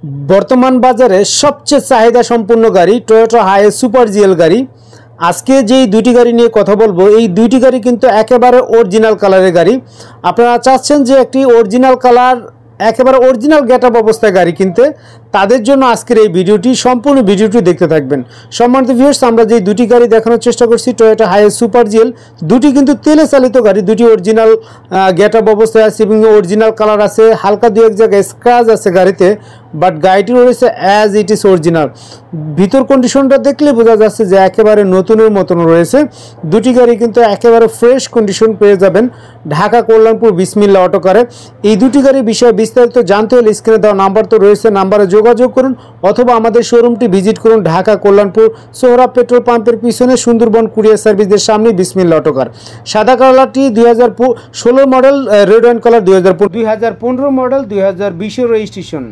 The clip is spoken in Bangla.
बर्तमान बाजारे सबचेয়ে চাহিদা সম্পন্ন গাড়ি টয়োটা হাইএস সুপার জিএল গাড়ি। আজকে যেই দুইটি গাড়ি নিয়ে কথা বলবো, এই দুইটি গাড়ি কিন্তু একেবারে অরিজিনাল কালারের গাড়ি। আপনারা চাচ্ছেন যে একটি অরিজিনাল কালার একেবারে অরিজিনাল গেটআপ অবস্থায় গাড়ি কিনতে, তাদের জন্য আজকের এই ভিডিওটি সম্পূর্ণ ভিডিওটি দেখতে থাকবেন। সম্মানিত ভিউয়ার্স, আমরা যে দুটি গাড়ি দেখানোর চেষ্টা করছি টয়োটা হাইএস সুপার জিএল, দুটি কিন্তু তেলে চালিত গাড়ি, দুটি অরিজিনাল গেটআপ অবস্থায় আছে এবং অরিজিনাল কালার আছে। হালকা দু এক জায়গায় স্ক্র্যাচ আছে গাড়িতে, বাট গাড়িটি রয়েছে অ্যাজ ইট ইজ অরিজিনাল। ভিতর কন্ডিশনটা দেখলে বোঝা যাচ্ছে যে একেবারে নতুনের মতন রয়েছে। দুটি গাড়ি কিন্তু একেবারে ফ্রেশ কন্ডিশন পেয়ে যাবেন ঢাকা কল্যাণপুর বিসমিল্লাহ অটোকারে। এই দুটি গাড়ির বিষয়ে বিস্তারিত জানতে হলে স্ক্রিনে দেওয়া নাম্বার তো রয়েছে, নাম্বারে যোগাযোগ করুন অথবা আমাদের শোরুমটি ভিজিট করুন ঢাকা কল্যাণপুর সোহরাব পেট্রোল পাম্পের পিছনে সুন্দরবন কুরিয়ার সার্ভিসের সামনে বিসমিল্লাহ অটোকার। সাদা কালারটি 2016 model, red wine colour 2015 model, 2020 registration.